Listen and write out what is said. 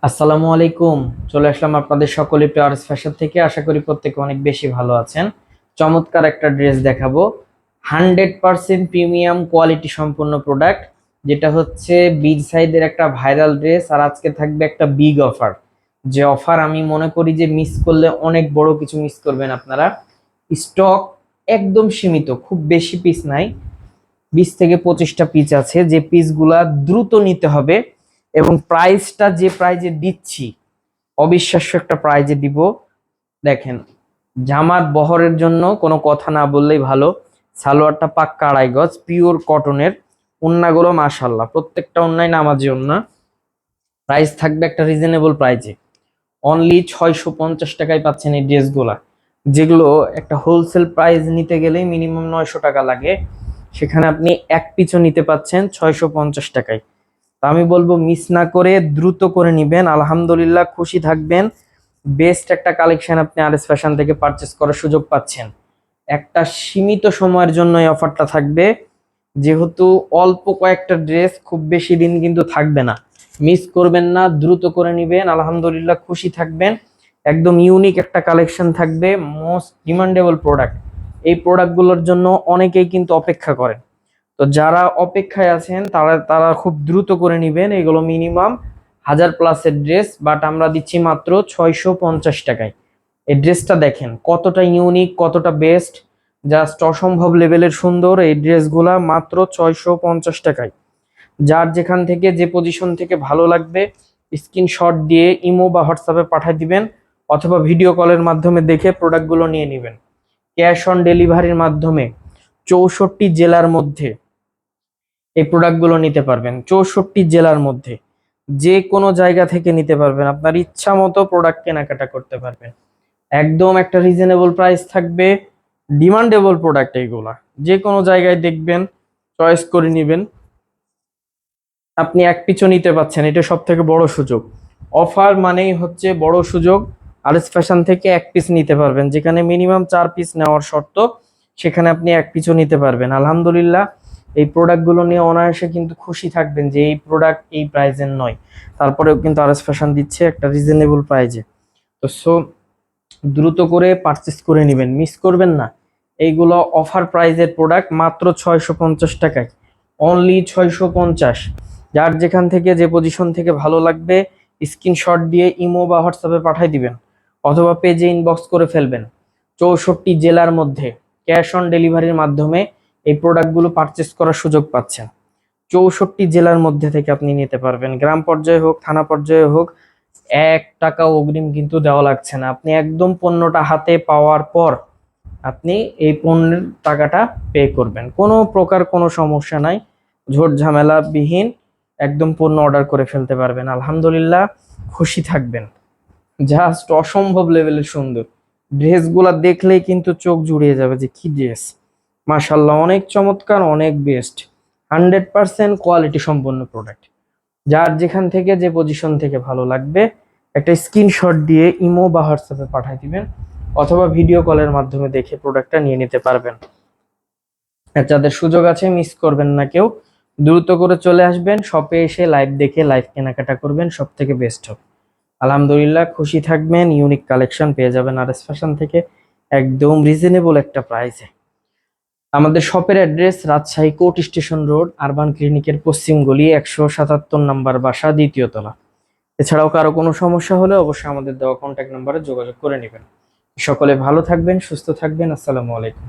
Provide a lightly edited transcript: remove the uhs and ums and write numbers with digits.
আসসালামু আলাইকুম। চলে আসলাম আপনাদের সকলের প্রিয় ফ্যাশন থেকে। আশা করি প্রত্যেকে অনেক বেশি ভালো আছেন। চমৎকার একটা ড্রেস দেখাবো, 100% প্রিমিয়াম কোয়ালিটি সম্পন্ন প্রোডাক্ট, যেটা হচ্ছে বিগ সাইজের একটা ভাইরাল ড্রেস। আর আজকে থাকবে একটা বিগ অফার, যে অফার আমি মনে করি যে মিস করলে অনেক বড় কিছু মিস করবেন আপনারা। স্টক একদম সীমিত, খুব বেশি পিস নাই, 20 থেকে 25টা পিস আছে, যে পিসগুলা দ্রুত নিতে হবে। এবং প্রাইসটা যে প্রাইজে দিচ্ছি, অবিশ্বাস্য একটা প্রাইজে দিব। দেখেন, জামার বহরের জন্য কোনো কথা না বললেই ভালো। সালোয়ারটা পাক্কা 2.5 গজ পিওর কটনের, ওন্নাগুলো মাশাল্লাহ প্রত্যেকটা ওন্নাই নামাজি ওন্না। প্রাইস থাকবে একটা রিজনেবল প্রাইজে, অনলি 650 টাকায় পাচ্ছেন এই ড্রেসগুলা, যেগুলো একটা হোলসেল প্রাইস নিতে গেলে মিনিমাম 900 টাকা লাগে, সেখানে আপনি এক পিছু নিতে পাচ্ছেন 650 টাকায়। তা আমি বলবো মিস না করে দ্রুত করে নিবেন, আলহামদুলিল্লাহ খুশি থাকবেন। বেস্ট একটা কালেকশন আপনি আরএস ফ্যাশন থেকে পারচেস করার সুযোগ পাচ্ছেন। একটা সীমিত সময়ের জন্য এই অফারটা থাকবে, যেহেতু অল্প কয়েকটা ড্রেস, খুব বেশি দিন কিন্তু থাকবে না। মিস করবেন না, দ্রুত করে নিবেন, আলহামদুলিল্লাহ খুশি থাকবেন। একদম ইউনিক একটা কালেকশন থাকবে, মোস্ট ডিমান্ডেবল প্রোডাক্ট। এই প্রোডাক্টগুলোর জন্য অনেকেই কিন্তু অপেক্ষা করেন। তো যারা অপেক্ষায় আছেন তারা তারা খুব দ্রুত করে নিবেন। এগুলো মিনিমাম 1000+ ড্রেস, বাট আমরা দিচ্ছি মাত্র 650 টাকায়। এই ড্রেসটা দেখেন কতটা ইউনিক, কতটা বেস্ট, জাস্ট অসম্ভব লেভেলের সুন্দর। এই ড্রেসগুলা মাত্র 650 টাকায়। যার যেখান থেকে যে পজিশন থেকে ভালো লাগবে স্ক্রিনশট দিয়ে ইমো বা হোয়াটসঅ্যাপে পাঠিয়ে দিবেন, অথবা ভিডিও কলের মাধ্যমে দেখে প্রোডাক্টগুলো নিয়ে নেবেন। ক্যাশ অন ডেলিভারির মাধ্যমে 64 জেলার মধ্যে এই প্রোডাক্টগুলো নিতে পারবেন। 64 জেলার মধ্যে যে কোনো জায়গা থেকে নিতে পারবেন, আপনার ইচ্ছা মতো প্রোডাক্ট কেনাকাটা করতে পারবেন। একদম একটা রিজনেবল প্রাইস থাকবে, ডিমান্ডেবল প্রোডাক্ট এইগুলা। যে কোনো জায়গায় দেখবেন, চয়েস করে নেবেন, আপনি এক পিছু নিতে পাচ্ছেন, এটা সব থেকে বড় সুযোগ। অফার মানেই হচ্ছে বড় সুযোগ। আরএস ফ্যাশন থেকে এক পিস নিতে পারবেন, যেখানে মিনিমাম 4 পিস নেওয়ার শর্ত, সেখানে আপনি এক পিছু নিতে পারবেন। আলহামদুলিল্লাহ এই প্রোডাক্টগুলো নিয়ে অনায়াসে কিন্তু খুশি থাকবেন যে এই প্রোডাক্ট এই প্রাইজের নয়, তারপরেও কিন্তু আরএস ফ্যাশন দিচ্ছে একটা রিজনেবল প্রাইজে। তো দ্রুত করে পারচেস করে নেবেন, মিস করবেন না। এইগুলো অফার প্রাইজের প্রোডাক্ট, মাত্র 650 টাকায়, অনলি 650। যার যেখান থেকে যে পজিশন থেকে ভালো লাগবে স্ক্রিনশট দিয়ে ইমো বা হোয়াটসঅ্যাপে পাঠিয়ে দিবেন, অথবা পেজে ইনবক্স করে ফেলবেন। 64 জেলার মধ্যে ক্যাশ অন ডেলিভারির মাধ্যমে এই প্রোডাক্টগুলো পারচেস করার সুযোগ পাচ্ছেন। 64 জেলার মধ্যে থেকে আপনি নিতে পারবেন, গ্রাম পর্যায়ে হোক থানা পর্যায়ে হোক। 1 টাকাও অগ্রিম কিন্তু দেওয়া লাগছে না, আপনি একদম পণ্যটা হাতে পাওয়ার পর আপনি এই পণ্যের টাকাটা পে করবেন, কোনো প্রকার কোনো সমস্যা নাই, ঝোট ঝামেলা বিহীন একদম পণ্য অর্ডার করে ফেলতে পারবেন। আলহামদুলিল্লাহ খুশি থাকবেন। জাস্ট অসম্ভব লেভেলের সুন্দর ড্রেসগুলা দেখলেই কিন্তু চোখ জুড়িয়ে যাবে যে কি ড্রেস, মাশাল্লাহ অনেক চমৎকার, অনেক বেস্ট, 100% কোয়ালিটি সম্পন্ন প্রোডাক্ট। যার যেখান থেকে যে পজিশন থেকে ভালো লাগবে একটা স্ক্রিনশট দিয়ে ইমো বা হোয়াটসঅ্যাপে পাঠিয়ে দিবেন, অথবা ভিডিও কলের মাধ্যমে দেখে প্রোডাক্টটা নিয়ে নিতে পারবেন। আর যাদের সুযোগ আছে মিস করবেন না কেউ, দ্রুত করে চলে আসবেন শপে, এসে লাইভ দেখে লাইভ কেনাকাটা করবেন, সব থেকে বেস্ট হবে। আলহামদুলিল্লাহ খুশি থাকবেন, ইউনিক কালেকশন পেয়ে যাবেন আরএস ফ্যাশন থেকে একদম রিজনেবল একটা প্রাইসে। আমাদের শপের address Rajshahi court station road, urban ক্লিনিকের পশ্চিম গলি, 177 নম্বর বাসা, দ্বিতীয় তলা। এছাড়াও কারো কোনো সমস্যা হলে অবশ্যই আমাদের দেওয়া কন্ট্যাক্ট নাম্বারে যোগাযোগ করে নেবেন। সকলে ভালো থাকবেন, সুস্থ থাকবেন। আসসালামু আলাইকুম।